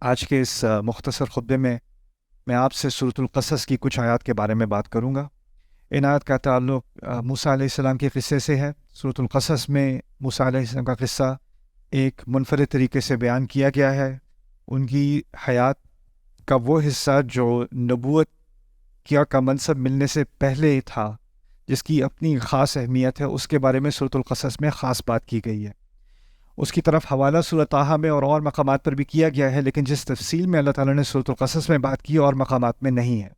آج کے اس مختصر خطبے میں آپ سے سورۃ القصص کی کچھ آیات کے بارے میں بات کروں گا۔ ان آیات کا تعلق موسیٰ علیہ السلام کے قصے سے ہے۔ سورۃ القصص میں موسیٰ علیہ السلام کا قصہ ایک منفرد طریقے سے بیان کیا گیا ہے۔ ان کی حیات کا وہ حصہ جو نبوت کا منصب ملنے سے پہلے تھا، جس کی اپنی خاص اہمیت ہے، اس کے بارے میں سورۃ القصص میں خاص بات کی گئی ہے۔ اس کی طرف حوالہ سورۃ طٰہٰ میں اور مقامات پر بھی کیا گیا ہے، لیکن جس تفصیل میں اللہ تعالیٰ نے سورۃ القصص میں بات کی اور مقامات میں نہیں ہے۔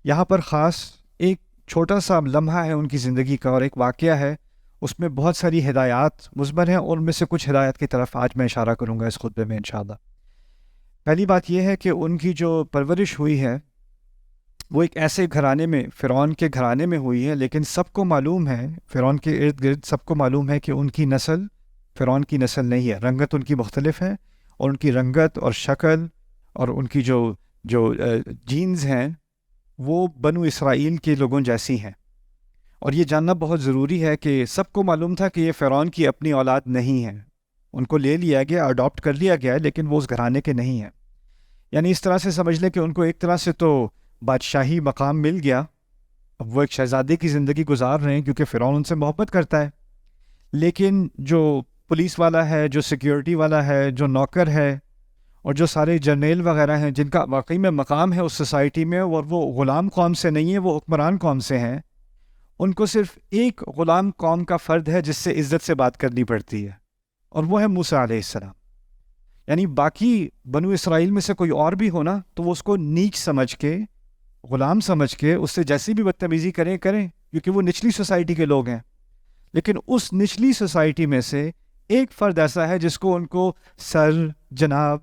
یہاں پر خاص ایک چھوٹا سا لمحہ ہے ان کی زندگی کا، اور ایک واقعہ ہے، اس میں بہت ساری ہدایات مضمر ہیں، اور ان میں سے کچھ ہدایات کی طرف آج میں اشارہ کروں گا اس خطبے میں انشاءاللہ۔ پہلی بات یہ ہے کہ ان کی جو پرورش ہوئی ہے وہ ایک ایسے گھرانے میں، فرعون کے گھرانے میں ہوئی ہے، لیکن سب کو معلوم ہے، فرعون کے ارد گرد سب کو معلوم ہے کہ ان کی نسل فرعون کی نسل نہیں ہے۔ رنگت ان کی مختلف ہے، اور ان کی رنگت اور شکل اور ان کی جو جینز ہیں وہ بنو اسرائیل کے لوگوں جیسی ہیں۔ اور یہ جاننا بہت ضروری ہے کہ سب کو معلوم تھا کہ یہ فرعون کی اپنی اولاد نہیں ہے، ان کو لے لیا گیا، اڈاپٹ کر لیا گیا ہے، لیکن وہ اس گھرانے کے نہیں ہیں۔ یعنی اس طرح سے سمجھ لیں کہ ان کو ایک طرح سے تو بادشاہی مقام مل گیا، اب وہ ایک شہزادے کی زندگی گزار رہے ہیں کیونکہ فرعون ان سے محبت کرتا ہے، لیکن جو پولیس والا ہے، جو سیکیورٹی والا ہے، جو نوکر ہے، اور جو سارے جرنیل وغیرہ ہیں جن کا واقعی میں مقام ہے اس سوسائٹی میں، اور وہ غلام قوم سے نہیں ہے، وہ حکمران قوم سے ہیں، ان کو صرف ایک غلام قوم کا فرد ہے جس سے عزت سے بات کرنی پڑتی ہے، اور وہ ہے موسیٰ علیہ السلام۔ یعنی باقی بنو اسرائیل میں سے کوئی اور بھی ہونا تو وہ اس کو نیچ سمجھ کے، غلام سمجھ کے اس سے جیسی بھی بدتمیزی کریں کیونکہ وہ نچلی سوسائٹی کے لوگ ہیں، لیکن اس نچلی سوسائٹی میں سے ایک فرد ایسا ہے جس کو ان کو سر، جناب،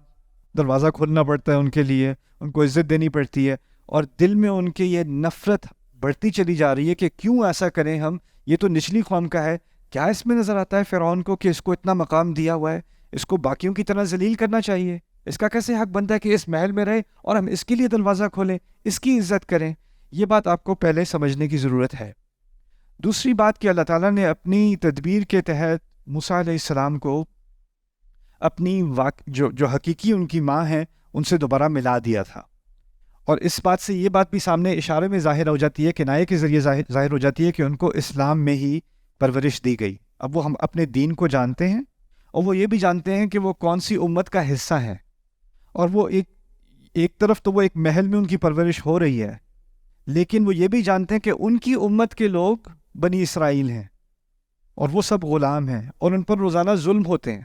دروازہ کھولنا پڑتا ہے ان کے لیے، ان کو عزت دینی پڑتی ہے، اور دل میں ان کے یہ نفرت بڑھتی چلی جا رہی ہے کہ کیوں ایسا کریں ہم، یہ تو نچلی قوم کا ہے۔ کیا اس میں نظر آتا ہے فرعون کو کہ اس کو اتنا مقام دیا ہوا ہے، اس کو باقیوں کی طرح ذلیل کرنا چاہیے؟ اس کا کیسے حق بنتا ہے کہ اس محل میں رہے اور ہم اس کے لیے دروازہ کھولیں، اس کی عزت کریں؟ یہ بات آپ کو پہلے سمجھنے کی ضرورت ہے۔ دوسری بات کہ اللہ تعالیٰ نے اپنی تدبیر کے تحت موسیٰ علیہ السلام کو اپنی جو حقیقی ان کی ماں ہیں ان سے دوبارہ ملا دیا تھا، اور اس بات سے یہ بات بھی سامنے اشارے میں ظاہر ہو جاتی ہے، کنایے کے ذریعے ظاہر ہو جاتی ہے کہ ان کو اسلام میں ہی پرورش دی گئی۔ اب وہ ہم اپنے دین کو جانتے ہیں، اور وہ یہ بھی جانتے ہیں کہ وہ کون سی امت کا حصہ ہے، اور وہ ایک طرف تو وہ ایک محل میں ان کی پرورش ہو رہی ہے، لیکن وہ یہ بھی جانتے ہیں کہ ان کی امت کے لوگ بنی اسرائیل ہیں، اور وہ سب غلام ہیں، اور ان پر روزانہ ظلم ہوتے ہیں،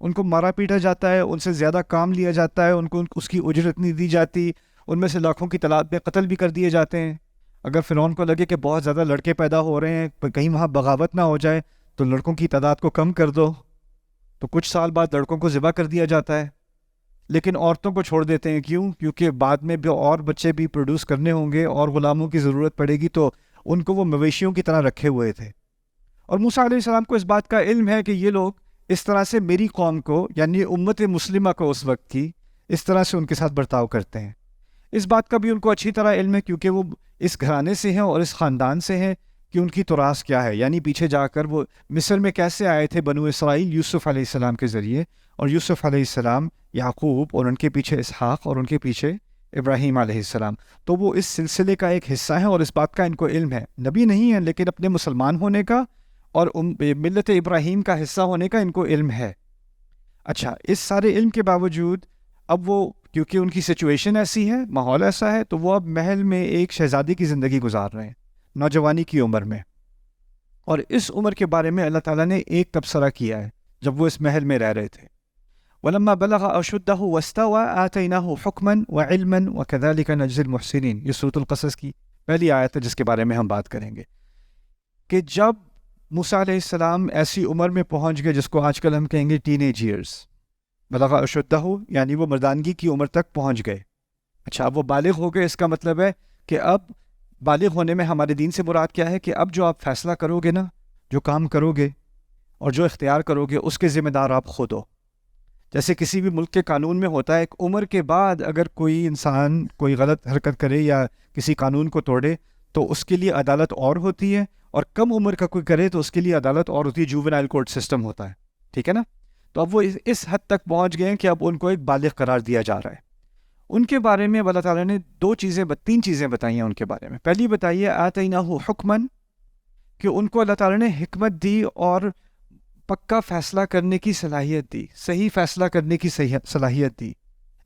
ان کو مارا پیٹا جاتا ہے، ان سے زیادہ کام لیا جاتا ہے، ان کو اس کی اجرت نہیں دی جاتی، ان میں سے لاکھوں کی تعداد میں قتل بھی کر دیے جاتے ہیں۔ اگر فرعون کو لگے کہ بہت زیادہ لڑکے پیدا ہو رہے ہیں، کہیں وہاں بغاوت نہ ہو جائے تو لڑکوں کی تعداد کو کم کر دو، تو کچھ سال بعد لڑکوں کو ذبح کر دیا جاتا ہے، لیکن عورتوں کو چھوڑ دیتے ہیں۔ کیوں؟ کیونکہ بعد میں بھی اور بچے بھی پروڈیوس کرنے ہوں گے اور غلاموں کی ضرورت پڑے گی، تو ان کو وہ مویشیوں کی طرح رکھے ہوئے تھے۔ اور موسیٰ علیہ السلام کو اس بات کا علم ہے کہ یہ لوگ اس طرح سے میری قوم کو، یعنی امت مسلمہ کو اس وقت کی، اس طرح سے ان کے ساتھ برتاؤ کرتے ہیں۔ اس بات کا بھی ان کو اچھی طرح علم ہے کیونکہ وہ اس گھرانے سے ہیں اور اس خاندان سے ہیں کہ ان کی تراث کیا ہے، یعنی پیچھے جا کر وہ مصر میں کیسے آئے تھے بنو اسرائیل یوسف علیہ السلام کے ذریعے، اور یوسف علیہ السلام یعقوب، اور ان کے پیچھے اسحاق، اور ان کے پیچھے ابراہیم علیہ السلام، تو وہ اس سلسلے کا ایک حصہ ہیں، اور اس بات کا ان کو علم ہے۔ نبی نہیں ہیں لیکن اپنے مسلمان ہونے کا اور ملت ابراہیم کا حصہ ہونے کا ان کو علم ہے۔ اچھا، اس سارے علم کے باوجود اب وہ، کیونکہ ان کی سچویشن ایسی ہے، ماحول ایسا ہے، تو وہ اب محل میں ایک شہزادی کی زندگی گزار رہے ہیں، نوجوانی کی عمر میں، اور اس عمر کے بارے میں اللہ تعالیٰ نے ایک تبصرہ کیا ہے جب وہ اس محل میں رہ رہے تھے۔ وَلَمَّا بَلَغَ أَشُدَّهُ وَاسْتَوَى آتَيْنَاهُ حُكْمًا وَعِلْمًا وَكَذَلِكَ نَجْزِي الْمُحْسِنِينَ۔ یہ سورۃ القصص کی پہلی آیت ہے جس کے بارے میں ہم بات کریں گے، کہ جب موسیٰ علیہ السلام ایسی عمر میں پہنچ گئے جس کو آج کل ہم کہیں گے ٹین ایج ایئرس، بلغ اشدہ، یعنی وہ مردانگی کی عمر تک پہنچ گئے۔ اچھا، اب وہ بالغ ہو گئے، اس کا مطلب ہے کہ اب بالغ ہونے میں ہمارے دین سے مراد کیا ہے کہ اب جو آپ فیصلہ کرو گے نا، جو کام کرو گے اور جو اختیار کرو گے، اس کے ذمہ دار آپ خود ہو۔ جیسے کسی بھی ملک کے قانون میں ہوتا ہے، ایک عمر کے بعد اگر کوئی انسان کوئی غلط حرکت کرے یا کسی قانون کو توڑے تو اس کے لیے عدالت اور ہوتی ہے، اور کم عمر کا کوئی کرے تو اس کے لیے عدالت اور ہوتی ہے، جوونائل کورٹ سسٹم ہوتا ہے، ٹھیک ہے نا؟ تو اب وہ اس حد تک پہنچ گئے ہیں کہ اب ان کو ایک بالغ قرار دیا جا رہا ہے۔ ان کے بارے میں اللہ تعالیٰ نے تین چیزیں بتائی ہیں ان کے بارے میں۔ پہلی بتائیے آتیناہ حکمن، کہ ان کو اللہ تعالیٰ نے حکمت دی اور پکا فیصلہ کرنے کی صلاحیت دی، صحیح فیصلہ کرنے کی صلاحیت دی۔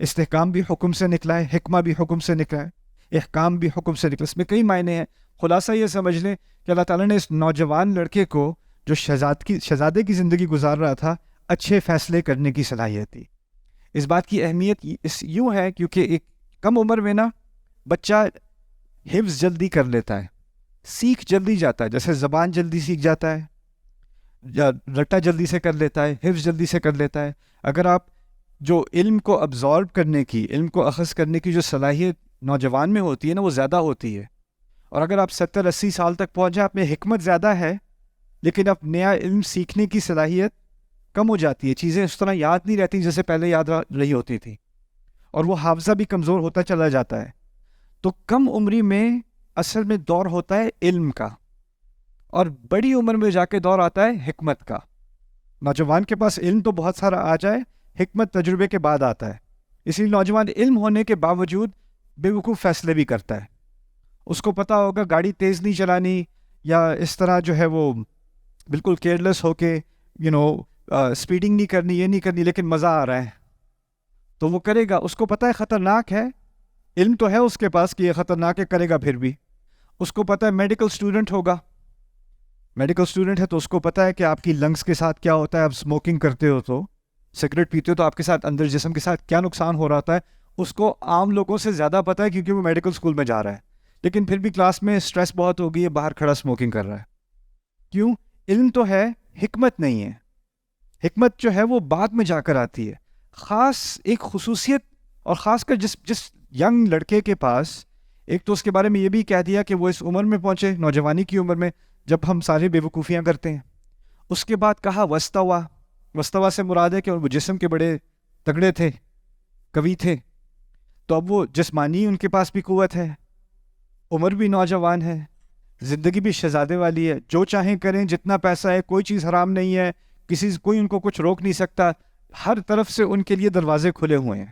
استحکام بھی حکم سے نکلا ہے، حکمہ بھی حکم سے نکلا ہے، احکام بھی حکم سے نکلا، اس میں کئی معنی ہیں۔ خلاصہ یہ سمجھ لیں کہ اللہ تعالیٰ نے اس نوجوان لڑکے کو جو شہزادے کی زندگی گزار رہا تھا، اچھے فیصلے کرنے کی صلاحیت دی۔ اس بات کی اہمیت یوں ہے کیونکہ ایک کم عمر میں نا بچہ حفظ جلدی کر لیتا ہے، سیکھ جلدی جاتا ہے، جیسے زبان جلدی سیکھ جاتا ہے یا رٹا جلدی سے کر لیتا ہے، حفظ جلدی سے کر لیتا ہے۔ اگر آپ جو علم کو ابزارب کرنے کی، علم کو اخذ کرنے کی جو صلاحیت نوجوان میں ہوتی ہے نا، وہ زیادہ ہوتی ہے۔ اور اگر آپ 70-80 سال تک پہنچ جائیں، آپ میں حکمت زیادہ ہے لیکن اب نیا علم سیکھنے کی صلاحیت کم ہو جاتی ہے، چیزیں اس طرح یاد نہیں رہتی جیسے پہلے یاد رہی ہوتی تھی، اور وہ حافظہ بھی کمزور ہوتا چلا جاتا ہے۔ تو کم عمری میں اصل میں دور ہوتا ہے علم کا، اور بڑی عمر میں جا کے دور آتا ہے حکمت کا۔ نوجوان کے پاس علم تو بہت سارا آ جائے، حکمت تجربے کے بعد آتا ہے۔ اس لیے نوجوان علم ہونے کے باوجود بے وقوف فیصلے بھی کرتا ہے۔ اس کو پتہ ہوگا گاڑی تیز نہیں چلانی، یا اس طرح جو ہے وہ بالکل کیئرلیس ہو کے اسپیڈنگ نہیں کرنی، یہ نہیں کرنی، لیکن مزہ آ رہا ہے تو وہ کرے گا۔ اس کو پتہ ہے خطرناک ہے، علم تو ہے اس کے پاس کہ یہ خطرناک ہے، کرے گا پھر بھی۔ اس کو پتہ ہے میڈیکل اسٹوڈنٹ ہوگا، میڈیکل اسٹوڈنٹ ہے تو اس کو پتہ ہے کہ آپ کی لنگس کے ساتھ کیا ہوتا ہے، آپ اسموکنگ کرتے ہو تو، سگریٹ پیتے ہو تو آپ کے ساتھ اندر جسم کے ساتھ کیا نقصان ہو رہا ہے، اس کو عام لوگوں سے زیادہ پتہ ہے کیونکہ وہ میڈیکل اسکول میں جا رہا ہے، لیکن پھر بھی کلاس میں اسٹریس بہت ہو گئی ہے، باہر کھڑا اسموکنگ کر رہا ہے۔ کیوں؟ علم تو ہے، حکمت نہیں ہے۔ حکمت جو ہے وہ بعد میں جا کر آتی ہے۔ خاص ایک خصوصیت، اور خاص کر جس ینگ لڑکے کے پاس، ایک تو اس کے بارے میں یہ بھی کہہ دیا کہ وہ اس عمر میں پہنچے، نوجوانی کی عمر میں، جب ہم سارے بے وقوفیاں کرتے ہیں۔ اس کے بعد کہا وستوا، وستوا سے مراد ہے کہ وہ جسم کے بڑے تگڑے تھے، قوی تھے، تو اب وہ جسمانی ان کے پاس بھی قوت ہے، عمر بھی نوجوان ہے، زندگی بھی شہزادے والی ہے، جو چاہیں کریں، جتنا پیسہ ہے، کوئی چیز حرام نہیں ہے، کوئی ان کو کچھ روک نہیں سکتا، ہر طرف سے ان کے لیے دروازے کھلے ہوئے ہیں،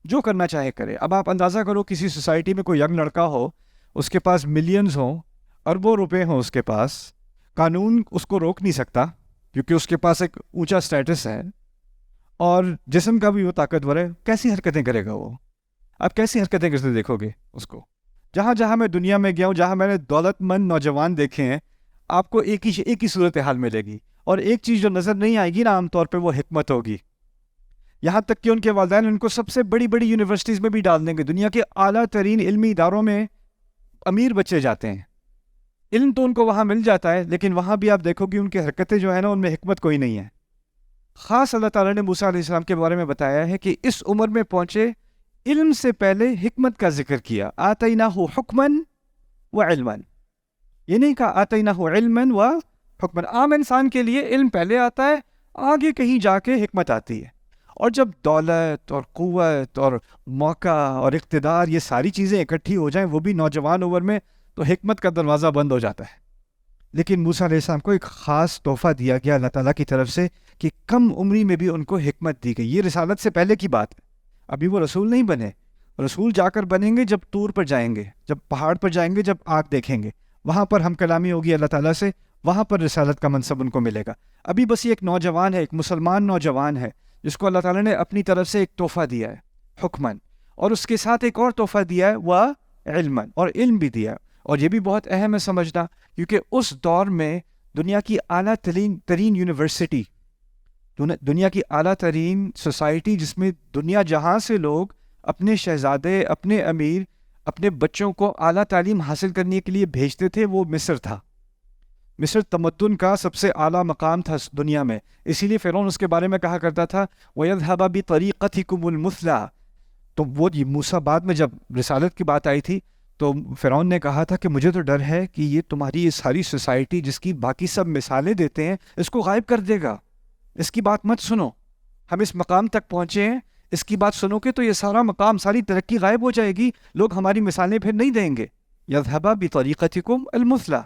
جو کرنا چاہے کرے۔ اب آپ اندازہ کرو کسی سوسائٹی میں کوئی ینگ لڑکا ہو، اس کے پاس ملینز ہوں، اربوں روپے ہوں اس کے پاس، قانون اس کو روک نہیں سکتا کیونکہ اس کے پاس ایک اونچا سٹیٹس ہے، اور جسم کا بھی وہ طاقتور ہے، کیسی حرکتیں کرے گا وہ؟ آپ کیسی حرکتیں کرتے دیکھو گے اس کو؟ جہاں میں دنیا میں گیا ہوں، جہاں میں نے دولت مند نوجوان دیکھے ہیں، آپ کو ایک ہی صورتحال ملے گی، اور ایک چیز جو نظر نہیں آئے گی نا عام طور پہ، وہ حکمت ہوگی۔ یہاں تک کہ ان کے والدین ان کو سب سے بڑی یونیورسٹیز میں بھی ڈال دیں گے، دنیا کے اعلیٰ ترین علمی اداروں میں امیر بچے جاتے ہیں، علم تو ان کو وہاں مل جاتا ہے، لیکن وہاں بھی آپ دیکھو کہ ان کی حرکتیں جو ہیں نا، ان میں حکمت کوئی نہیں ہے۔ خاص اللہ تعالیٰ نے موسیٰ علیہ السلام کے بارے میں بتایا ہے کہ اس عمر میں پہنچے، علم سے پہلے حکمت کا ذکر کیا، آتیناہ حکمن و علمن، یہ نہیں کہا آتیناہ علمن و حکمن۔ عام انسان کے لیے علم پہلے آتا ہے، آگے کہیں جا کے حکمت آتی ہے، اور جب دولت اور قوت اور موقع اور اقتدار، یہ ساری چیزیں اکٹھی ہو جائیں، وہ بھی نوجوان عمر میں، تو حکمت کا دروازہ بند ہو جاتا ہے۔ لیکن موسیٰ علیہ السلام کو ایک خاص تحفہ دیا گیا اللہ تعالیٰ کی طرف سے کہ کم عمری میں بھی ان کو حکمت دی گئی۔ یہ رسالت سے پہلے کی بات ہے، ابھی وہ رسول نہیں بنے، رسول جا کر بنیں گے جب طور پر جائیں گے، جب پہاڑ پر جائیں گے، جب آگ دیکھیں گے، وہاں پر ہم کلامی ہوگی اللہ تعالیٰ سے، وہاں پر رسالت کا منصب ان کو ملے گا۔ ابھی بس یہ ایک نوجوان ہے، ایک مسلمان نوجوان ہے، جس کو اللہ تعالیٰ نے اپنی طرف سے ایک تحفہ دیا ہے، حکمن، اور اس کے ساتھ ایک اور تحفہ دیا ہے وہ علمن، اور علم بھی دیا ہے۔ اور یہ بھی بہت اہم ہے سمجھنا، کیونکہ اس دور میں دنیا کی اعلیٰ ترین یونیورسٹی، دنیا کی اعلیٰ ترین سوسائٹی، جس میں دنیا جہاں سے لوگ اپنے شہزادے، اپنے امیر، اپنے بچوں کو اعلیٰ تعلیم حاصل کرنے کے لیے بھیجتے تھے، وہ مصر تھا۔ مصر تمدن کا سب سے اعلیٰ مقام تھا دنیا میں، اسی لیے فرعون اس کے بارے میں کہا کرتا تھا وَيَذْهَبَ بِطَرِيقَتِكُمُ الْمُثْلَىٰ۔ تو وہ موسیٰ بعد میں جب رسالت کی بات آئی تھی تو فرعون نے کہا تھا کہ مجھے تو ڈر ہے کہ یہ تمہاری یہ ساری سوسائٹی جس کی باقی سب مثالیں دیتے ہیں، اس کو غائب کر دے گا، اس کی بات مت سنو، ہم اس مقام تک پہنچے ہیں، اس کی بات سنو کہ تو یہ سارا مقام، ساری ترقی غائب ہو جائے گی، لوگ ہماری مثالیں پھر نہیں دیں گے۔ یذهب بطریقتکم المثلی۔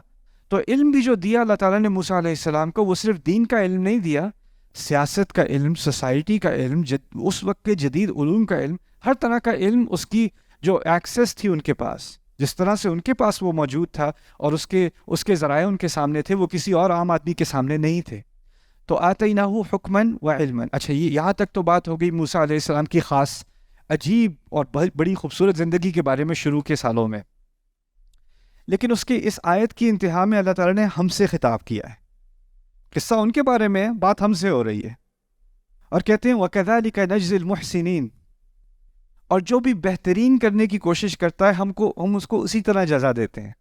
تو علم بھی جو دیا اللہ تعالیٰ نے موسیٰ علیہ السلام کو، وہ صرف دین کا علم نہیں دیا، سیاست کا علم، سوسائٹی کا علم، اس وقت کے جدید علوم کا علم، ہر طرح کا علم، اس کی جو ایکسیس تھی ان کے پاس، جس طرح سے ان کے پاس وہ موجود تھا اور اس کے ذرائع ان کے سامنے تھے، وہ کسی اور عام آدمی کے سامنے نہیں تھے. تو آتیناہ حکماً و علماً. اچھا، یہ یہاں تک تو بات ہو گئی موسیٰ علیہ السلام کی خاص عجیب اور بڑی خوبصورت زندگی کے بارے میں شروع کے سالوں میں. لیکن اس کی اس آیت کی انتہا میں اللہ تعالیٰ نے ہم سے خطاب کیا ہے. قصہ ان کے بارے میں، بات ہم سے ہو رہی ہے، اور کہتے ہیں وَكَذَلِكَ نَجْزِي الْمُحْسِنِينَ. اور جو بھی بہترین کرنے کی کوشش کرتا ہے ہم اس کو اسی طرح جزا دیتے ہیں.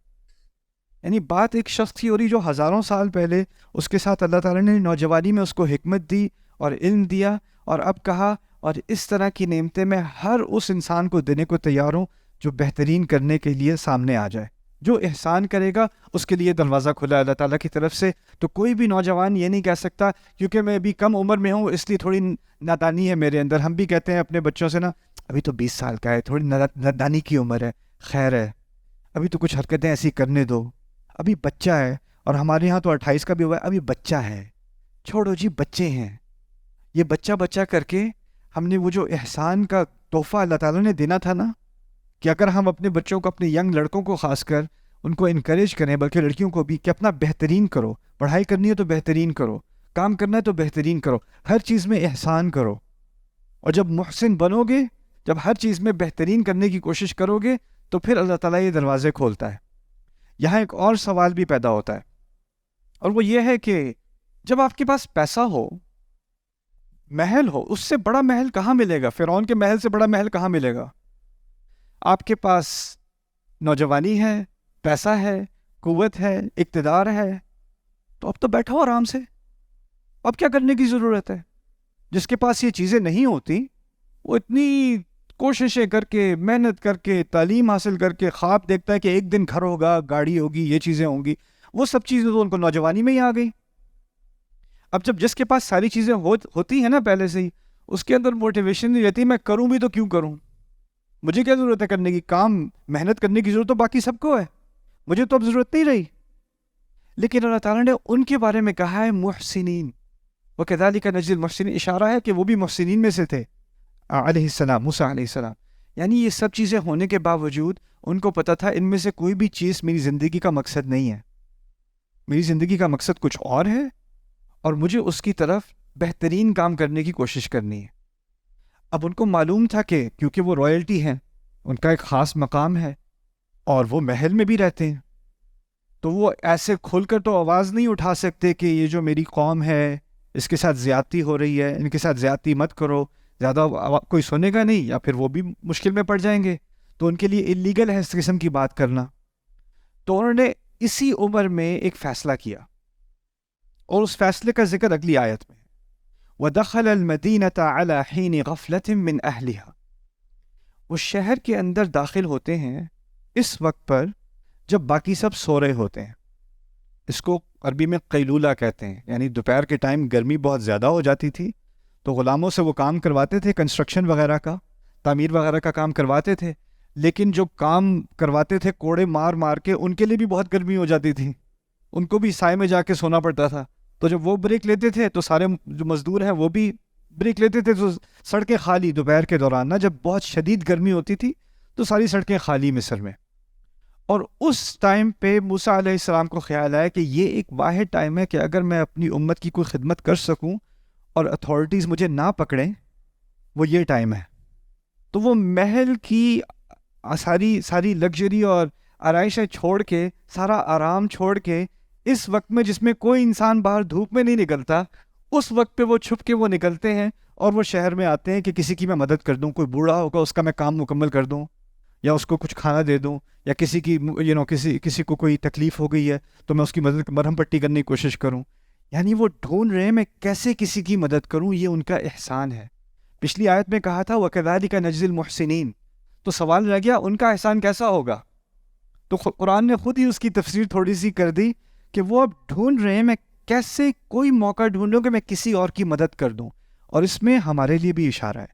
یعنی بات ایک شخص کی ہو رہی جو ہزاروں سال پہلے اس کے ساتھ اللہ تعالیٰ نے نوجوانی میں اس کو حکمت دی اور علم دیا، اور اب کہا اور اس طرح کی نعمتیں میں ہر اس انسان کو دینے کو تیار ہوں جو بہترین کرنے کے لیے سامنے آ جائے. جو احسان کرے گا اس کے لیے دروازہ کھلا ہے اللہ تعالیٰ کی طرف سے. تو کوئی بھی نوجوان یہ نہیں کہہ سکتا کیونکہ میں ابھی کم عمر میں ہوں اس لیے تھوڑی نادانی ہے میرے اندر. ہم بھی کہتے ہیں اپنے بچوں سے نا، ابھی تو 20 سال کا ہے، تھوڑی نادانی کی عمر ہے، خیر ہے، ابھی تو کچھ حرکتیں ایسی کرنے دو، ابھی بچہ ہے. اور ہمارے ہاں تو 28 کا بھی ہوا ہے، ابھی بچہ ہے، چھوڑو جی بچے ہیں. یہ بچہ کر کے ہم نے وہ جو احسان کا تحفہ اللہ تعالیٰ نے دینا تھا نا، کہ اگر ہم اپنے بچوں کو، اپنے ینگ لڑکوں کو خاص کر ان کو انکریج کریں، بلکہ لڑکیوں کو بھی، کہ اپنا بہترین کرو. پڑھائی کرنی ہے تو بہترین کرو، کام کرنا ہے تو بہترین کرو، ہر چیز میں احسان کرو. اور جب محسن بنو گے، جب ہر چیز میں بہترین کرنے کی کوشش کرو گے، تو پھر اللہ تعالیٰ یہ دروازے کھولتا ہے. یہاں ایک اور سوال بھی پیدا ہوتا ہے، اور وہ یہ ہے کہ جب آپ کے پاس پیسہ ہو، محل ہو، اس سے بڑا محل کہاں ملے گا؟ فرعون کے محل سے بڑا محل کہاں ملے گا؟ آپ کے پاس نوجوانی ہے، پیسہ ہے، قوت ہے، اقتدار ہے، تو اب تو بیٹھو آرام سے. اب کیا کرنے کی ضرورت ہے؟ جس کے پاس یہ چیزیں نہیں ہوتی، وہ اتنی کوششیں کر کے، محنت کر کے، تعلیم حاصل کر کے خواب دیکھتا ہے کہ ایک دن گھر ہوگا، گاڑی ہوگی، یہ چیزیں ہوں گی. وہ سب چیزیں تو ان کو نوجوانی میں ہی آ گئی. اب جب جس کے پاس ساری چیزیں ہوتی ہیں نا پہلے سے ہی، اس کے اندر موٹیویشن نہیں رہتی میں کروں بھی تو کیوں کروں، مجھے کیا ضرورت ہے کرنے کی، کام محنت کرنے کی ضرورت تو باقی سب کو ہے، مجھے تو اب ضرورت نہیں رہی. لیکن اللہ تعالیٰ نے ان کے بارے میں کہا ہے محسنین. وَكَذَلِكَ نَجْزِي الْمُحْسِنِينَ. اشارہ ہے کہ وہ بھی محسنین میں سے تھے علیہ السلام، موسیٰ علیہ السلام. یعنی یہ سب چیزیں ہونے کے باوجود ان کو پتہ تھا ان میں سے کوئی بھی چیز میری زندگی کا مقصد نہیں ہے، میری زندگی کا مقصد کچھ اور ہے، اور مجھے اس کی طرف بہترین کام کرنے کی کوشش کرنی ہے. اب ان کو معلوم تھا کہ کیونکہ وہ رائلٹی ہیں، ان کا ایک خاص مقام ہے، اور وہ محل میں بھی رہتے ہیں، تو وہ ایسے کھل کر تو آواز نہیں اٹھا سکتے کہ یہ جو میری قوم ہے اس کے ساتھ زیادتی ہو رہی ہے، ان کے ساتھ زیادتی مت کرو. زیادہ کوئی سنے گا نہیں، یا پھر وہ بھی مشکل میں پڑ جائیں گے، تو ان کے لیے اللیگل ہے اس قسم کی بات کرنا. تو انہوں نے اسی عمر میں ایک فیصلہ کیا، اور اس فیصلے کا ذکر اگلی آیت میں. وَدَخَلَ الْمَدِينَةَ عَلَى حِينِ غَفْلَةٍ مِّنْ أَهْلِهَا. وہ شہر کے اندر داخل ہوتے ہیں اس وقت پر جب باقی سب سو رہے ہوتے ہیں. اس کو عربی میں قیلولہ کہتے ہیں، یعنی دوپہر کے ٹائم گرمی بہت زیادہ ہو جاتی تھی، تو غلاموں سے وہ کام کرواتے تھے، کنسٹرکشن وغیرہ کا، تعمیر وغیرہ کا کام کرواتے تھے. لیکن جو کام کرواتے تھے کوڑے مار مار کے، ان کے لیے بھی بہت گرمی ہو جاتی تھی، ان کو بھی سائے میں جا کے سونا پڑتا تھا. تو جب وہ بریک لیتے تھے تو سارے جو مزدور ہیں وہ بھی بریک لیتے تھے، تو سڑکیں خالی دوپہر کے دوران نا، جب بہت شدید گرمی ہوتی تھی تو ساری سڑکیں خالی مصر میں. اور اس ٹائم پہ موسیٰ علیہ السلام کو خیال آیا کہ یہ ایک واحد ٹائم ہے کہ اگر میں اپنی امت کی کوئی خدمت کر سکوں اور اتھارٹیز مجھے نہ پکڑیں، وہ یہ ٹائم ہے. تو وہ محل کی ساری لگژری اور آرائشیں چھوڑ کے، سارا آرام چھوڑ کے، اس وقت میں جس میں کوئی انسان باہر دھوپ میں نہیں نکلتا، اس وقت پہ وہ چھپ کے وہ نکلتے ہیں اور وہ شہر میں آتے ہیں کہ کسی کی میں مدد کر دوں، کوئی بوڑھا ہوگا اس کا میں کام مکمل کر دوں، یا اس کو کچھ کھانا دے دوں، یا کسی کی کسی کو کوئی تکلیف ہو گئی ہے تو میں اس کی مدد، مرہم پٹی کرنے کی کوشش کروں. یعنی وہ ڈھونڈ رہے ہیں میں کیسے کسی کی مدد کروں، یہ ان کا احسان ہے. پچھلی آیت میں کہا تھا وَكَذَلِكَ نَجْزِي الْمُحْسِنِينَ. تو سوال رہ گیا ان کا احسان کیسا ہوگا؟ تو قرآن نے خود ہی اس کی تفسیر تھوڑی سی کر دی کہ وہ اب ڈھونڈ رہے ہیں میں کیسے کوئی موقع ڈھونڈوں کہ میں کسی اور کی مدد کر دوں. اور اس میں ہمارے لیے بھی اشارہ ہے.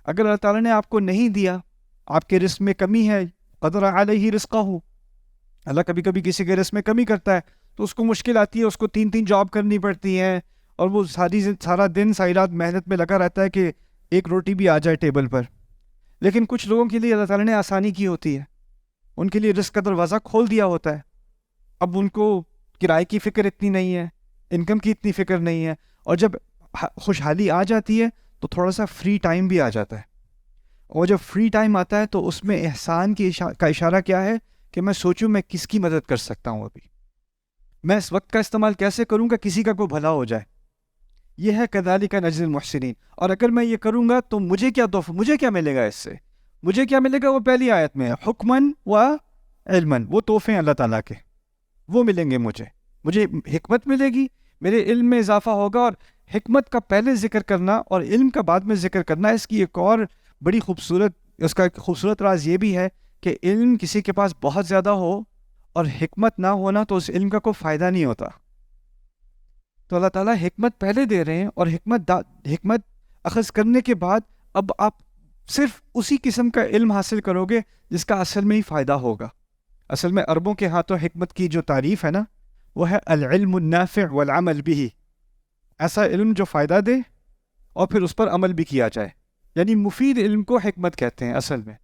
اگر اللہ تعالیٰ نے آپ کو نہیں دیا، آپ کے رزق میں کمی ہے، قدر علیہ رزقہ، اللہ کبھی کبھی کسی کے رزق میں کمی کرتا ہے تو اس کو مشکل آتی ہے، اس کو 3 جاب کرنی پڑتی ہیں، اور وہ سارا دن ساری رات محنت میں لگا رہتا ہے کہ ایک روٹی بھی آ جائے ٹیبل پر. لیکن کچھ لوگوں کے لیے اللہ تعالیٰ نے آسانی کی ہوتی ہے, ان کے لیے رزق کا دروازہ کھول دیا ہوتا ہے. اب ان کو کرائے کی فکر اتنی نہیں ہے, انکم کی اتنی فکر نہیں ہے, اور جب خوشحالی آ جاتی ہے تو تھوڑا سا فری ٹائم بھی آ جاتا ہے. اور جب فری ٹائم آتا ہے تو اس میں احسان کا اشارہ کیا ہے کہ میں سوچوں میں کس کی مدد کر سکتا ہوں, ابھی میں اس وقت کا استعمال کیسے کروں گا کسی کا کوئی بھلا ہو جائے. یہ ہے کذالک نجزی المحسنین. اور اگر میں یہ کروں گا تو مجھے کیا تحفہ, مجھے کیا ملے گا اس سے, مجھے کیا ملے گا؟ وہ پہلی آیت میں حکمن و علمن, وہ تحفے ہیں اللہ تعالیٰ کے, وہ ملیں گے مجھے حکمت ملے گی, میرے علم میں اضافہ ہوگا. اور حکمت کا پہلے ذکر کرنا اور علم کا بعد میں ذکر کرنا, اس کی ایک اور بڑی اس کا ایک خوبصورت راز یہ بھی ہے کہ علم کسی کے پاس بہت زیادہ ہو اور حکمت نہ ہونا تو اس علم کا کوئی فائدہ نہیں ہوتا. تو اللہ تعالیٰ حکمت پہلے دے رہے ہیں, اور حکمت اخذ کرنے کے بعد اب آپ صرف اسی قسم کا علم حاصل کرو گے جس کا اصل میں ہی فائدہ ہوگا. اصل میں عربوں کے ہاں تو حکمت کی جو تعریف ہے نا, وہ ہے العلم النافع والعمل به, ایسا علم جو فائدہ دے اور پھر اس پر عمل بھی کیا جائے, یعنی مفید علم کو حکمت کہتے ہیں اصل میں.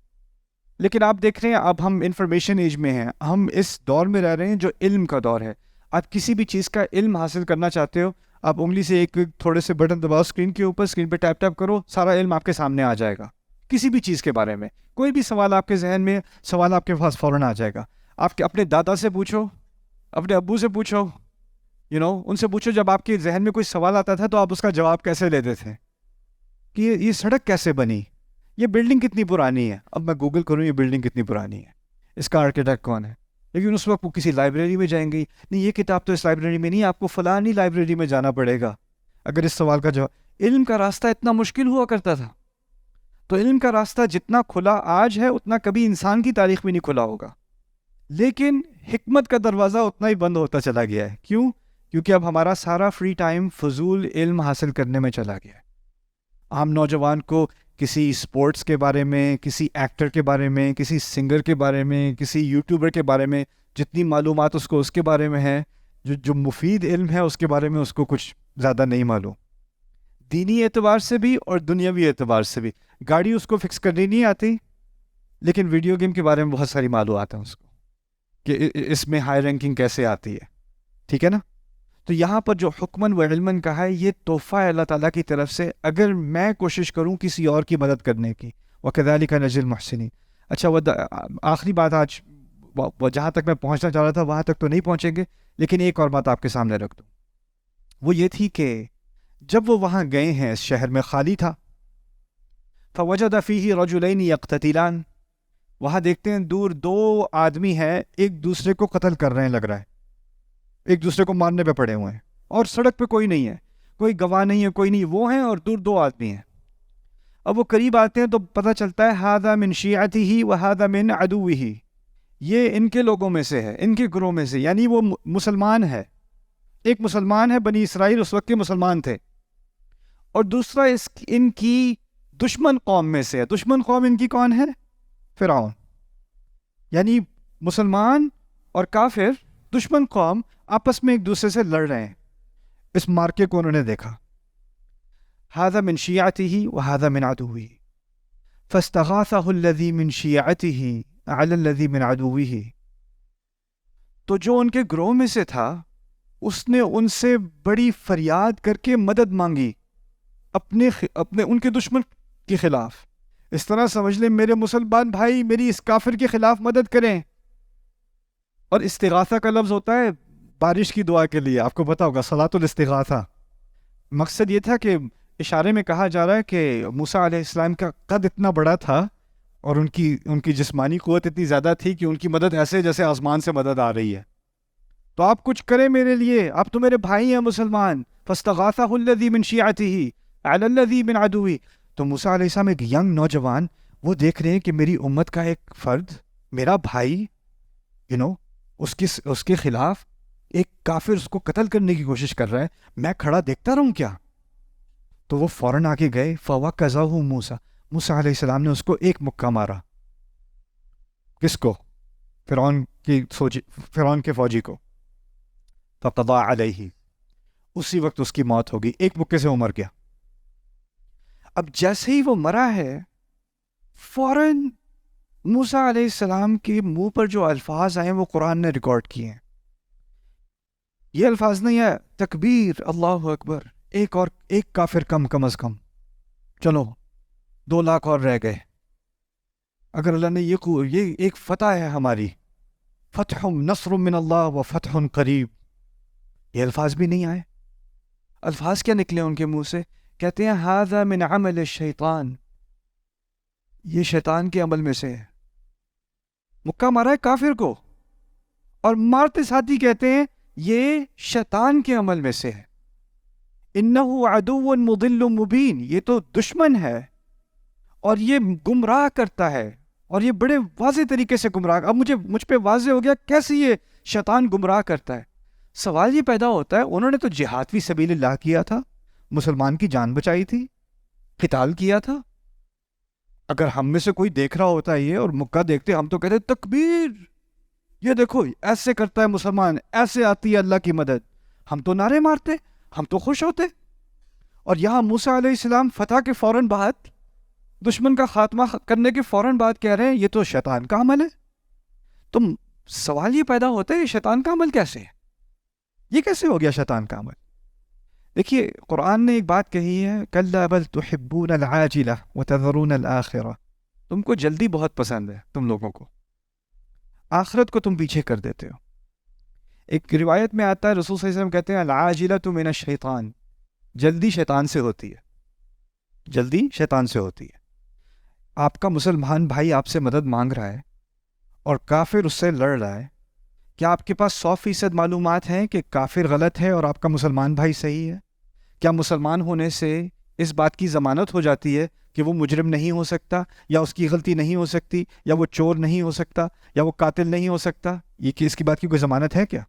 لیکن آپ دیکھ رہے ہیں اب ہم انفارمیشن ایج میں ہیں, ہم اس دور میں رہ رہے ہیں جو علم کا دور ہے. آپ کسی بھی چیز کا علم حاصل کرنا چاہتے ہو, آپ انگلی سے ایک تھوڑے سے بٹن دباؤ اسکرین کے اوپر, اسکرین پہ ٹیپ ٹیپ کرو, سارا علم آپ کے سامنے آ جائے گا. کسی بھی چیز کے بارے میں کوئی بھی سوال آپ کے ذہن میں, سوال آپ کے پاس فوراً آ جائے گا. آپ کے اپنے دادا سے پوچھو, اپنے ابو سے پوچھو, ان سے پوچھو جب آپ کے ذہن میں کوئی سوال آتا تھا تو آپ اس کا جواب کیسے لیتے تھے, کہ یہ سڑک کیسے بنی, یہ بلڈنگ کتنی پرانی ہے. اب میں گوگل کروں یہ بلڈنگ کتنی پرانی ہے, اس کا آرکیٹیکٹ کون ہے. لیکن اس وقت وہ کسی لائبریری میں جائیں گے, نہیں یہ کتاب تو اس لائبریری میں نہیں, آپ کو فلانی لائبریری میں جانا پڑے گا اگر اس سوال کا جواب. علم کا راستہ اتنا مشکل ہوا کرتا تھا. تو علم کا راستہ جتنا کھلا آج ہے اتنا کبھی انسان کی تاریخ میں نہیں کھلا ہوگا. لیکن حکمت کا دروازہ اتنا ہی بند ہوتا چلا گیا ہے. کیوں؟ کیونکہ اب ہمارا سارا فری ٹائم فضول علم حاصل کرنے میں چلا گیا ہے. عام نوجوان کو کسی اسپورٹس کے بارے میں, کسی ایکٹر کے بارے میں, کسی سنگر کے بارے میں, کسی یوٹیوبر کے بارے میں جتنی معلومات اس کو اس کے بارے میں ہے, جو مفید علم ہے اس کے بارے میں اس کو کچھ زیادہ نہیں معلوم, دینی اعتبار سے بھی اور دنیاوی اعتبار سے بھی. گاڑی اس کو فکس کرنی نہیں آتی, لیکن ویڈیو گیم کے بارے میں بہت ساری معلومات ہیں اس کو کہ اس میں ہائی رینکنگ کیسے آتی ہے. ٹھیک ہے نا. تو یہاں پر جو حکمن و علمن کا ہے, یہ تحفہ ہے اللہ تعالیٰ کی طرف سے, اگر میں کوشش کروں کسی اور کی مدد کرنے کی. وَكَذَلِكَ نَجْزِي الْمُحْسِنِينَ. اچھا آخری بات, آج جہاں تک میں پہنچنا چاہ رہا تھا وہاں تک تو نہیں پہنچیں گے, لیکن ایک اور بات آپ کے سامنے رکھ دوں. وہ یہ تھی کہ جب وہ وہاں گئے ہیں, اس شہر میں خالی تھا. فَوَجَدَ فِيهِ رَجُلَيْنِ يَقْتَتِلَانِ. وہاں دیکھتے ہیں دور دو آدمی ہیں, ایک دوسرے کو قتل کر رہے ہیں, لگ رہا ہے ایک دوسرے کو مارنے پہ پڑے ہوئے ہیں, اور سڑک پہ کوئی نہیں ہے, کوئی گواہ نہیں ہے, کوئی نہیں, وہ ہیں اور دور دو آدمی ہیں. اب وہ قریب آتے ہیں تو پتہ چلتا ہے هَذَا مِنْ شِيعَتِهِ وَهَذَا مِنْ عَدُوِّهِ, یہ ان کے لوگوں میں سے ہے, ان کے گروہ میں سے, یعنی وہ مسلمان ہے. ایک مسلمان ہے, بنی اسرائیل اس وقت کے مسلمان تھے, اور دوسرا ان کی دشمن قوم میں سے ہے. دشمن قوم ان کی کون ہے؟ فرعون. یعنی مسلمان اور کافر دشمن قوم آپس میں ایک دوسرے سے لڑ رہے ہیں. اس مارکے کو انہوں نے دیکھا. هذا من شيعته وهذا من عدوه فاستغاثه الذي من شيعته على الذي من عدوه. تو جو ان کے گروہ میں سے تھا اس نے ان سے بڑی فریاد کر کے مدد مانگی اپنے ان کے دشمن کے خلاف. اس طرح سمجھ لیں میرے مسلمان بھائی میری اس کافر کے خلاف مدد کریں. اور استغاثہ کا لفظ ہوتا ہے بارش کی دعا کے لیے, آپ کو پتا ہوگا صلاۃ الاستغاثہ. مقصد یہ تھا کہ اشارے میں کہا جا رہا ہے کہ موسیٰ علیہ السلام کا قد اتنا بڑا تھا اور ان کی جسمانی قوت اتنی زیادہ تھی کہ ان کی مدد ایسے جیسے آسمان سے مدد آ رہی ہے. تو آپ کچھ کریں میرے لیے, آپ تو میرے بھائی ہیں مسلمان. فاستغاثہ الذی من شیعته علی الذی من عدوہ. تو موسیٰ علیہ السلام ایک ینگ نوجوان, وہ دیکھ رہے ہیں کہ میری امت کا ایک فرد, میرا بھائی, اس کے خلاف ایک کافر اس کو قتل کرنے کی کوشش کر رہا ہے, میں کھڑا دیکھتا رہوں کیا؟ تو وہ فوراً آگے گئے. فوقظہ موسیٰ, موسیٰ علیہ السلام نے اس کو ایک مکہ مارا. کس کو؟ فرعون کے فوجی کو. فقضى علیہ, اسی وقت اس کی موت ہوگی، ایک مکے سے وہ مر گیا۔ اب جیسے ہی وہ مرا ہے، فوراً موسیٰ علیہ السلام کے منہ پر جو الفاظ آئے وہ قرآن نے ریکارڈ کیے ہیں۔ یہ الفاظ نہیں ہے تکبیر اللہ اکبر، ایک کافر کم از کم، چلو 2 لاکھ اور رہ گئے، اگر اللہ نے یہ ایک فتح ہے ہماری، فتح نصر من اللہ و فتح قریب، یہ الفاظ بھی نہیں آئے۔ الفاظ کیا نکلے ان کے منہ سے؟ کہتے ہیں ھذا من عمل الشیطان، یہ شیطان کے عمل میں سے ہے۔ مکہ مارا ہے کافر کو، اور مارتے ساتھی کہتے ہیں یہ شیطان کے عمل میں سے ہے۔ انہ عدو مضل مبین، یہ تو دشمن ہے اور یہ گمراہ کرتا ہے، اور یہ بڑے واضح طریقے سے گمراہ۔ اب مجھ پہ واضح ہو گیا کیسے یہ شیطان گمراہ کرتا ہے۔ سوال یہ پیدا ہوتا ہے، انہوں نے تو جہاد فی سبیل اللہ کیا تھا، مسلمان کی جان بچائی تھی، قتال کیا تھا۔ اگر ہم میں سے کوئی دیکھ رہا ہوتا ہے یہ اور مکہ دیکھتے، ہم تو کہتے تکبیر، یہ دیکھو ایسے کرتا ہے مسلمان، ایسے آتی ہے اللہ کی مدد، ہم تو نعرے مارتے، ہم تو خوش ہوتے۔ اور یہاں موسیٰ علیہ السلام فتح کے فوراً بعد، دشمن کا خاتمہ کرنے کے فوراً بعد کہہ رہے ہیں یہ تو شیطان کا عمل ہے۔ تو سوال یہ پیدا ہوتا ہے یہ شیطان کا عمل کیسے ہے؟ یہ کیسے ہو گیا شیطان کا عمل؟ دیکھیے قرآن نے ایک بات کہی ہے، کَلَّا بَلْ تُحِبُّونَ الْعَاجِلَةَ وَتَذَرُونَ الْآخِرَةَ، تم کو جلدی بہت پسند ہے، تم لوگوں کو آخرت کو تم پیچھے کر دیتے ہو۔ ایک روایت میں آتا ہے رسول صلی اللہ علیہ وسلم کہتے ہیں العاجلۃ من الشیطان، جلدی شیطان سے ہوتی ہے، جلدی شیطان سے ہوتی ہے۔ آپ کا مسلمان بھائی آپ سے مدد مانگ رہا ہے اور کافر اس سے لڑ رہا ہے، کیا آپ کے پاس 100% معلومات ہیں کہ کافر غلط ہے اور آپ کا مسلمان بھائی صحیح ہے؟ کیا مسلمان ہونے سے اس بات کی ضمانت ہو جاتی ہے کہ وہ مجرم نہیں ہو سکتا، یا اس کی غلطی نہیں ہو سکتی، یا وہ چور نہیں ہو سکتا، یا وہ قاتل نہیں ہو سکتا؟ یہ کہ اس کی بات کی کوئی ضمانت ہے کیا؟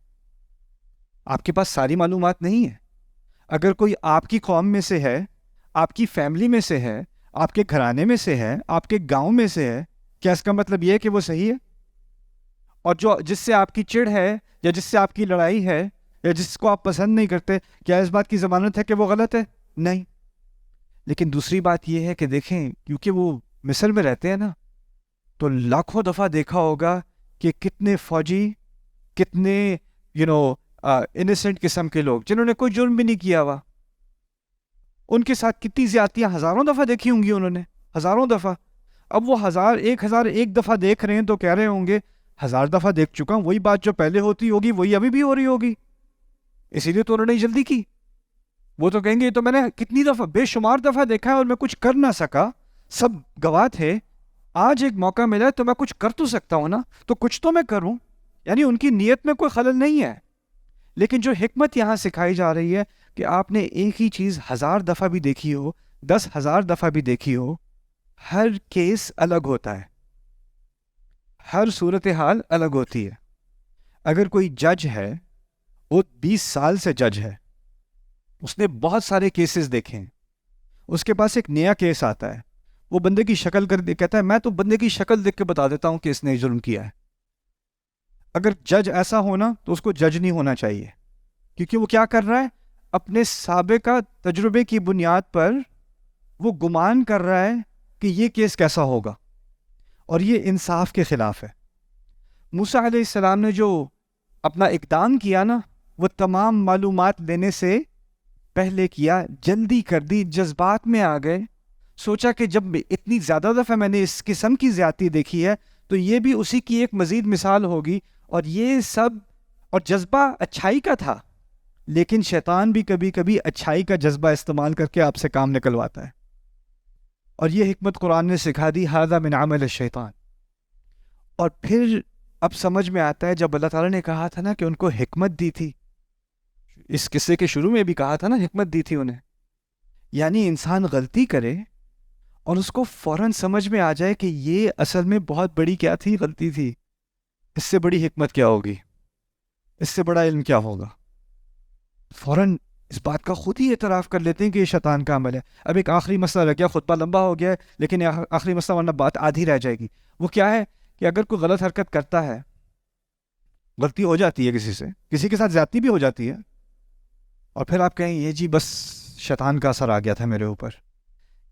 آپ کے پاس ساری معلومات نہیں ہے۔ اگر کوئی آپ کی قوم میں سے ہے، آپ کی فیملی میں سے ہے، آپ کے گھرانے میں سے ہے، آپ کے گاؤں میں سے ہے، کیا اس کا مطلب یہ ہے کہ وہ صحیح ہے؟ اور جس سے آپ کی چڑ ہے، یا جس سے آپ کی لڑائی ہے، یا جس کو آپ پسند نہیں کرتے، کیا اس بات کی ضمانت ہے کہ وہ غلط ہے؟ نہیں۔ لیکن دوسری بات یہ ہے کہ دیکھیں، کیونکہ وہ مصر میں رہتے ہیں نا، تو لاکھوں دفعہ دیکھا ہوگا کہ کتنے فوجی، کتنے انیسنٹ قسم کے لوگ جنہوں نے کوئی جرم بھی نہیں کیا ہوا، ان کے ساتھ کتنی زیادتیاں ہزاروں دفعہ دیکھی ہوں گی انہوں نے، ہزاروں دفعہ۔ اب وہ 1000 دفعہ دیکھ رہے ہیں تو کہہ رہے ہوں گے 1000 دفعہ دیکھ چکا ہوں، وہی بات جو پہلے ہوتی ہوگی وہی ابھی بھی ہو رہی ہوگی، اسی لیے تو انہوں نے جلدی کی۔ وہ تو کہیں گے یہ تو میں نے کتنی دفعہ، بے شمار دفعہ دیکھا ہے اور میں کچھ کر نہ سکا، سب گواہ تھے، آج ایک موقع ملا ہے تو میں کچھ کر تو سکتا ہوں نا، تو کچھ تو میں کروں۔ یعنی ان کی نیت میں کوئی خلل نہیں ہے، لیکن جو حکمت یہاں سکھائی جا رہی ہے کہ آپ نے ایک ہی چیز 1000 دفعہ بھی دیکھی ہو، 10,000 دفعہ بھی دیکھی ہو، ہر کیس الگ ہوتا ہے، ہر صورتحال الگ ہوتی ہے۔ اگر کوئی جج ہے، وہ 20 سال سے جج ہے، اس نے بہت سارے کیسز دیکھے ہیں، اس کے پاس ایک نیا کیس آتا ہے، وہ بندے کی شکل کر کہتا ہے میں تو بندے کی شکل دیکھ کے بتا دیتا ہوں کہ اس نے جرم کیا ہے۔ اگر جج ایسا ہونا تو اس کو جج نہیں ہونا چاہیے، کیونکہ وہ کیا کر رہا ہے، اپنے سابقہ تجربے کی بنیاد پر وہ گمان کر رہا ہے کہ یہ کیس کیسا ہوگا، اور یہ انصاف کے خلاف ہے۔ موسیٰ علیہ السلام نے جو اپنا اقدام کیا نا، وہ تمام معلومات لینے سے پہلے کیا، جلدی کر دی، جذبات میں آ گئے، سوچا کہ جب اتنی زیادہ دفعہ میں نے اس قسم کی زیادتی دیکھی ہے تو یہ بھی اسی کی ایک مزید مثال ہوگی، اور یہ سب، اور جذبہ اچھائی کا تھا، لیکن شیطان بھی کبھی کبھی اچھائی کا جذبہ استعمال کر کے آپ سے کام نکلواتا ہے، اور یہ حکمت قرآن نے سکھا دی، ھذا من عمل الشیطان۔ اور پھر اب سمجھ میں آتا ہے جب اللہ تعالیٰ نے کہا تھا نا کہ ان کو حکمت دی تھی، اس قصے کے شروع میں بھی کہا تھا نا حکمت دی تھی انہیں، یعنی انسان غلطی کرے اور اس کو فوراً سمجھ میں آ جائے کہ یہ اصل میں بہت بڑی کیا تھی، غلطی تھی، اس سے بڑی حکمت کیا ہوگی، اس سے بڑا علم کیا ہوگا، فوراً اس بات کا خود ہی اعتراف کر لیتے ہیں کہ یہ شیطان کا عمل ہے۔ اب ایک آخری مسئلہ رہ گیا، خطبہ لمبا ہو گیا ہے لیکن آخری مسئلہ ورنہ بات آدھی رہ جائے گی۔ وہ کیا ہے کہ اگر کوئی غلط حرکت کرتا ہے، غلطی ہو جاتی ہے کسی سے، کسی کے ساتھ زیادتی بھی ہو جاتی ہے، اور پھر آپ کہیں یہ جی بس شیطان کا اثر آ گیا تھا میرے اوپر.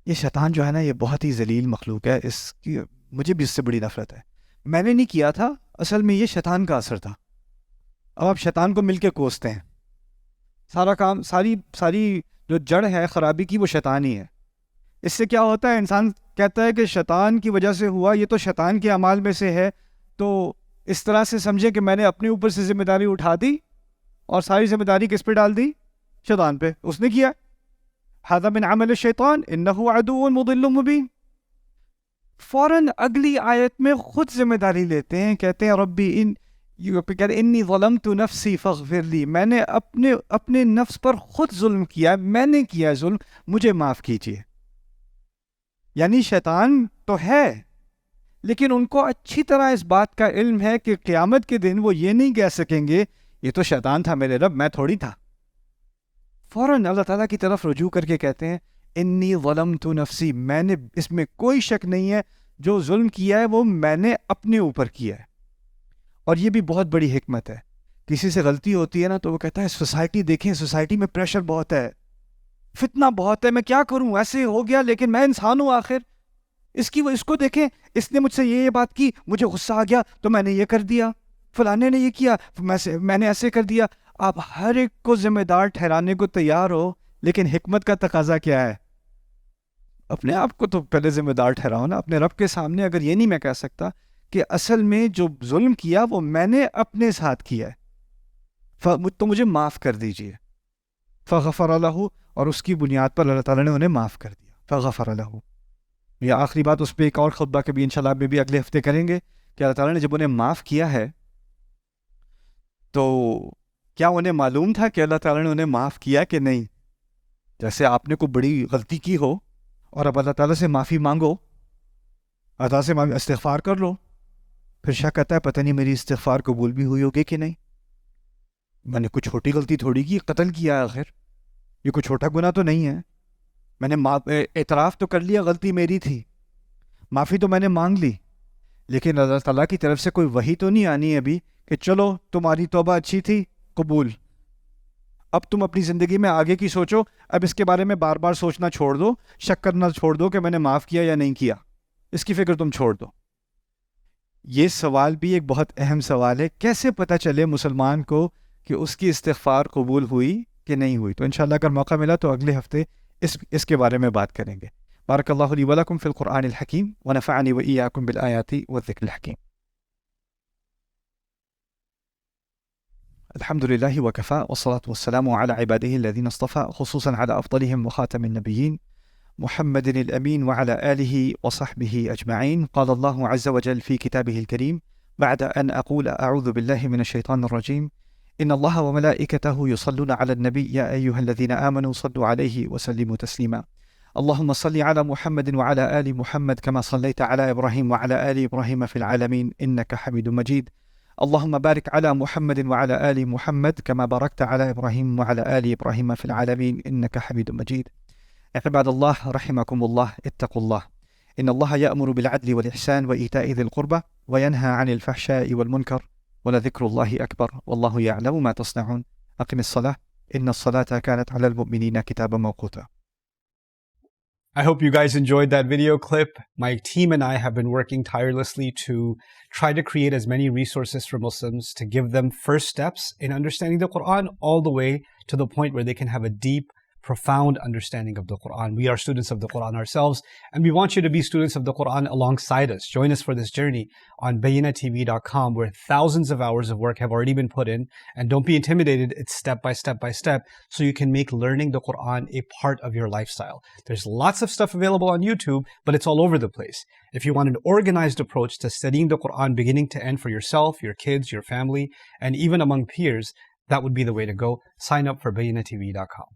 یہ شیطان جو ہے نا یہ بہت ہی ذلیل مخلوق ہے, اس کی مجھے بھی اس سے بڑی نفرت ہے. میں نے نہیں کیا تھا, اصل میں یہ شیطان کا اثر تھا. اب آپ شیطان کو مل کے کوستے ہیں, سارا کام ساری جو جڑ ہے خرابی کی وہ شیطان ہی ہے. اس سے کیا ہوتا ہے, انسان کہتا ہے کہ شیطان کی وجہ سے ہوا, یہ تو شیطان کے اعمال میں سے ہے, تو اس طرح سے سمجھے کہ میں نے اپنے اوپر سے ذمہ داری اٹھا دی اور ساری ذمہ داری کس پہ ڈال دی, شیطان پہ. اس نے کیا, ھذا من عمل الشیطان انہ عدو مضل مبین. فوراً اگلی آیت میں خود ذمہ داری لیتے ہیں, کہتے ہیں ربی انی ظلمت نفسی فاغفر لی, میں نے اپنے نفس پر خود ظلم کیا, میں نے کیا ظلم, مجھے معاف کیجیے. یعنی شیطان تو ہے, لیکن ان کو اچھی طرح اس بات کا علم ہے کہ قیامت کے دن وہ یہ نہیں کہہ سکیں گے یہ تو شیطان تھا میرے رب, میں تھوڑی تھا. فوراً اللہ تعالیٰ کی طرف رجوع کر کے کہتے ہیں انی ظلمت نفسی, میں نے, اس میں کوئی شک نہیں ہے, جو ظلم کیا ہے وہ میں نے اپنے اوپر کیا ہے. اور یہ بھی بہت بڑی حکمت ہے, کسی سے غلطی ہوتی ہے نا تو وہ کہتا ہے سوسائٹی دیکھیں, سوسائٹی میں پریشر بہت ہے, فتنہ بہت ہے, میں کیا کروں, ایسے ہو گیا, لیکن میں انسان ہوں آخر. اس کو دیکھیں, اس نے مجھ سے یہ بات کی, مجھے غصہ آ گیا تو میں نے یہ کر دیا, فلانے نے یہ کیا, میں نے ایسے کر دیا. آپ ہر ایک کو ذمہ دار ٹھہرانے کو تیار ہو, لیکن حکمت کا تقاضا کیا ہے, اپنے آپ کو تو پہلے ذمہ دار ٹھہراؤ نا اپنے رب کے سامنے. اگر یہ نہیں میں کہہ سکتا کہ اصل میں جو ظلم کیا وہ میں نے اپنے ساتھ کیا ہے, تو مجھے معاف کر دیجئے. فغفر لہ, اور اس کی بنیاد پر اللہ تعالیٰ نے انہیں معاف کر دیا. فغفر لہ, یہ آخری بات اس پہ ایک اور خطبہ کے بھی انشاءاللہ بھی اگلے ہفتے کریں گے کہ اللہ تعالیٰ نے جب انہیں معاف کیا ہے تو کیا انہیں معلوم تھا کہ اللہ تعالیٰ نے انہیں معاف کیا کہ نہیں. جیسے آپ نے کوئی بڑی غلطی کی ہو اور اب اللہ تعالیٰ سے معافی مانگو, اللہ سے استغفار کر لو, پھر شک کرتا ہے پتہ نہیں میری استغفار قبول بھی ہوئی ہوگی کہ نہیں, میں نے کوئی چھوٹی غلطی تھوڑی کی, قتل کیا آخر, یہ کوئی چھوٹا گناہ تو نہیں ہے, میں نے اعتراف تو کر لیا غلطی میری تھی, معافی تو میں نے مانگ لی, لیکن اللہ تعالیٰ کی طرف سے کوئی وحی تو نہیں آنی ابھی کہ چلو تمہاری توبہ اچھی تھی, قبول, اب تم اپنی زندگی میں آگے کی سوچو, اب اس کے بارے میں بار بار سوچنا چھوڑ دو, شک کرنا چھوڑ دو کہ میں نے معاف کیا یا نہیں کیا, اس کی فکر تم چھوڑ دو. یہ سوال بھی ایک بہت اہم سوال ہے, کیسے پتہ چلے مسلمان کو کہ اس کی استغفار قبول ہوئی کہ نہیں ہوئی. تو انشاءاللہ اگر موقع ملا تو اگلے ہفتے اس کے بارے میں بات کریں گے. بارک اللہ لی ولکم فی القرآن الحکیم ونفعنی وإیاکم بالآیات والذکر الحکیم. الحمد لله وكفى والصلاة والسلام على عباده الذين اصطفى, خصوصا على أفضلهم وخاتم النبيين محمد الأمين وعلى آله وصحبه أجمعين. قال الله عز وجل في كتابه الكريم بعد أن أقول أعوذ بالله من الشيطان الرجيم إن الله وملائكته يصلون على النبي يا أيها الذين آمنوا صلوا عليه وسلموا تسليما. اللهم صل على محمد وعلى آل محمد كما صليت على إبراهيم وعلى آل إبراهيم في العالمين إنك حميد مجيد. اللهم بارك على محمد وعلى آل محمد كما باركت على إبراهيم وعلى آل إبراهيم في العالمين إنك حميد مجيد. عباد الله رحمكم الله, اتقوا الله, إن الله يأمر بالعدل والإحسان وإيتاء ذي القربى وينهى عن الفحشاء والمنكر ولذكر الله أكبر والله يعلم ما تصنعون. أقم الصلاة إن الصلاة كانت على المؤمنين كتابا موقوتا. I hope you guys enjoyed that video clip. My team and I have been working tirelessly to try to create as many resources for Muslims to give them first steps in understanding the Quran all the way to the point where they can have a deep, profound understanding of the Quran. We are students of the Quran ourselves, and we want you to be students of the Quran alongside us. Join us for this journey on BayyinaTV.com, where thousands of hours of work have already been put in. And don't be intimidated, it's step by step by step, so you can make learning the Quran a part of your lifestyle. There's lots of stuff available on YouTube, but it's all over the place. If you want an organized approach to studying the Quran beginning to end for yourself, your kids, your family, and even among peers, that would be the way to go. Sign up for BayyinaTV.com.